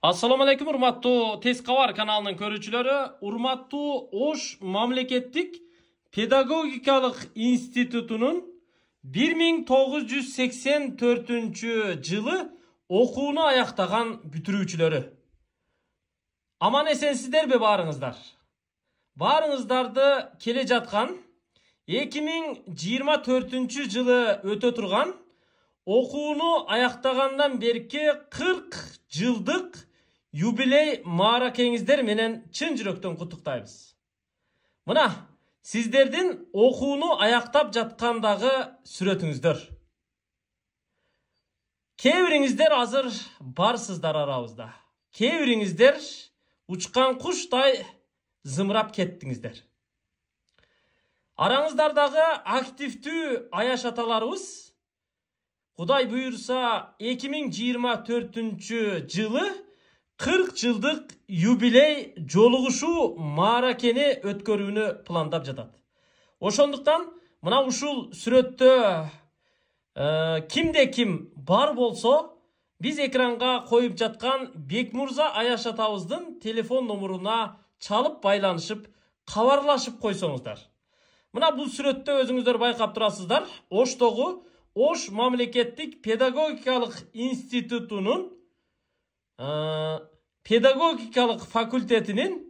Assalamu alaikum урматтуу Тез кабар каналынын көрүүчүлөрү. Урматтуу Ош мамлекеттик педагогикалык институтунун 1984 жылы окууну аяктаган бүтүрүүчүлөрү. Аман эсенсиздерби баарыңыздар? Баарыңыздарды келе жаткан 2024 жылы өтө турган окууну аяктагандан берки 40 жылдык юбилей мааракеңиздер менен чын жүрөктөн куттуктайбыз. Мына, сиздердин окууну аяктап жаткандагы сүрөтүңүздөр. Кээ бириңиздер азыр барсыздар арабызда. Кээ бириңиздер учкан куштай зымырап кеттиңиздер. Араңыздардагы активдүү аяш аталарыбыз Кудай буйурса 2024 жылы 40 жылдык юбилей жолугушуу мааракени өткөрүүнү пландап жатат. Ошондуктан мына ушул сүрөттө кимде ким бар болсо, биз экранга коюп жаткан Бекмурза Аяш атабыздын телефон номуруна чалып байланышып, кабарлашып койсоңуздар. Мына бул сүрөттө өзүңүздөр байкап турасыздар. Оштогу Ош мамлекеттик педагогикалык институтунун педагогикалык факультетинин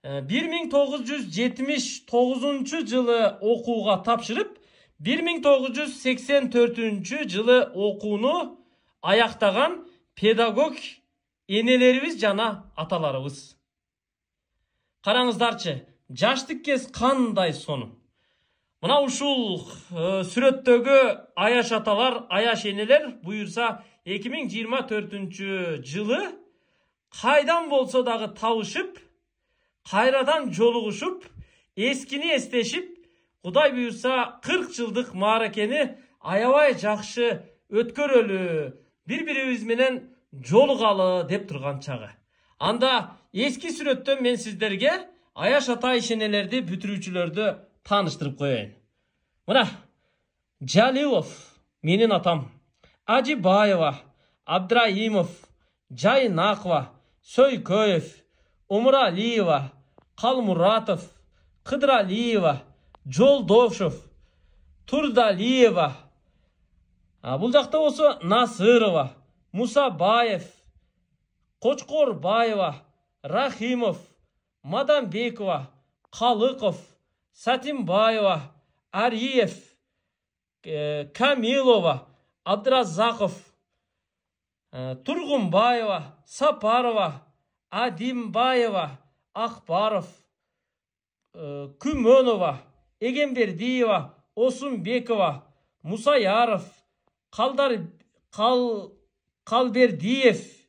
1979 жылы окууга тапшырып, 1984 жылы окууну аяктаган педагог энелерибиз жана аталарыбыз. Караңыздарчы, жаштык кез кандай сонун. Мына ушул сүрөттөгү аяш аталар, аяш энелер буйурса 2024 жылы кайдан болсо дагы табышып, кайрадан жолугушуп, эскини эстешип, Кудай буйурса 40 жылдык мааракени аябай жакшы өткөрөлү, бири-бирибиз менен жолугалы деп турган чагы. Анда эски сүрөттөн мен сиздерге аяш ата ишенелерди, бүтүрүүчүлөрдү таныштырып коеюн. Мына, Жалилов менин атам, Ажибаева, Абдраимов, Жайнакова, Сөйкөев, Умуралиева, Калмуратов, Кыдыралиева, Жолдошев, Турдалиева, бул жакта болсо Насырова, Мусабаев, Кочкорбаева, Рахимов, Мадамбекова, Калыков, Сатимбаева, Ариев, Камилова, Абдразаков, Тургунбаева, Сапарова, Адимбаева, Акбаров, Күмөнова, Эгембердиева, Осунбекова, Мусаяров, Калбердиев,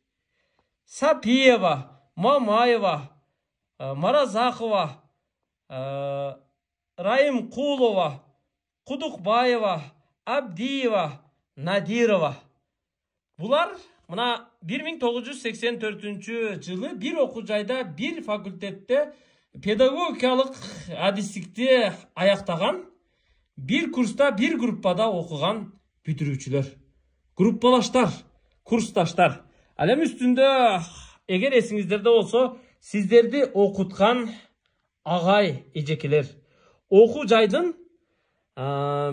Сапиева, Мамаева, Маразакова, Раимкулова, Кудукбаева, Абдиева, Надирова. Булар мына 1984 жылы бир окуу жайда, бир факультетте педагогикалык адистикти аяктаган, бир курста, бир группада окуган бүтүрүүчүлөр. Группалаштар, курсташтар. Ал эми үстүндө эгер эсиңиздерде болсо, сиздерди окуткан агай эжекелер, окуу жайдын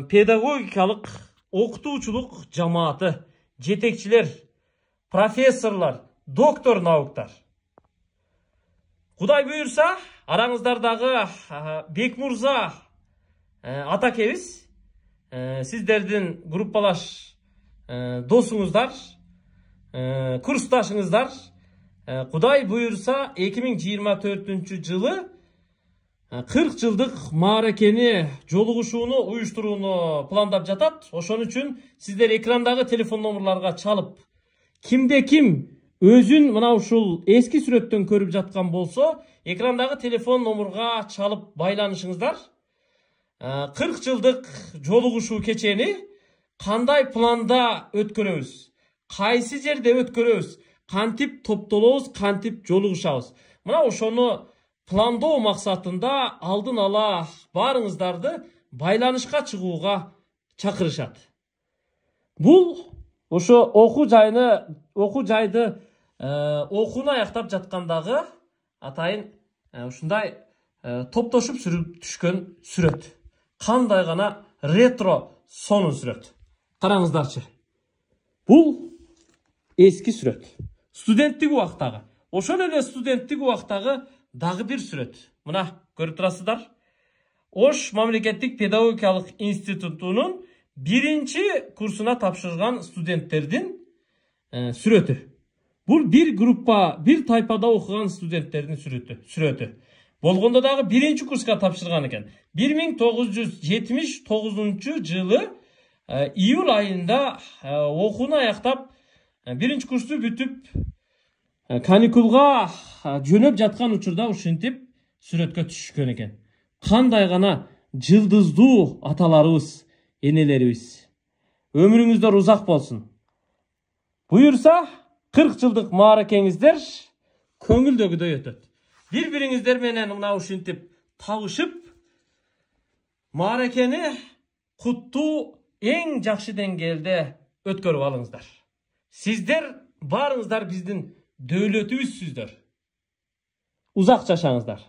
педагогикалык окутуучулук жамааты, жетекчилер, профессорлор, доктор науктар. Кудай буйурса, араңыздардагы Бекмурза атакебиз сиздердин группалаш досуңуздар, курсташыңыздар. Кудай буйурса 2024 жылы 40 жылдык мааракени жолугушууну уюштурууну пландап жатат. Ошон үчүн сиздер экрандагы телефон номурларга чалып, кимде ким өзүн мына ушул эски сүрөттөн көрүп жаткан болсо, экрандагы телефон номурга чалып байланышыңыздар. 40 жылдык жолугушуу кечени кандай планда өткөрөбүз, кайсы жерде өткөрөбүз, кантип топтолобуз, кантип жолугушабыз. Мына ошону пландоо максатында алдын ала баарыңыздарды байланышка чыгууга чакырышат. Бул ошо окуу жайды окууну аяктап жаткандагы атайын ушундай топтошуп түшкөн сүрөт. Кандай гана ретро сонун сүрөт. Караңыздарчы. Бул эски сүрөт. Студенттик убактагы. Ошол эле студенттик убактагы дагы бир сүрөт. Мына көрүп турасыздар. Ош мамлекеттик педагогикалык институтунун 1-курсуна тапшырган студенттердин сүрөтү. Бул bir группа, bir тайпада окуган студенттердин сүрөтү. Болгондо дагы 1-курска тапшырган экен. 1979 жылы июль айында окууну аяктап 1-курсту бүтүп каникулга жөнөп жаткан учурда ушинтип сүрөткө түшүшкөн экен. Кандай гана жылдыздуу аталарыбыз, энелерибиз. Өмүрүңүздөр узак болсун. Буюрса 40 жылдык мааракеңиздер көңүлдөгүдөй өтөт. Бири-бириңиздер менен мына ушинтип табышып, мааракени куттуу эң жакшы деңгээлде өткөрүп алыңыздар. Сиздер барыңыздар биздин дөөлөтүбүзсүздөр. Узак жашаңыздар.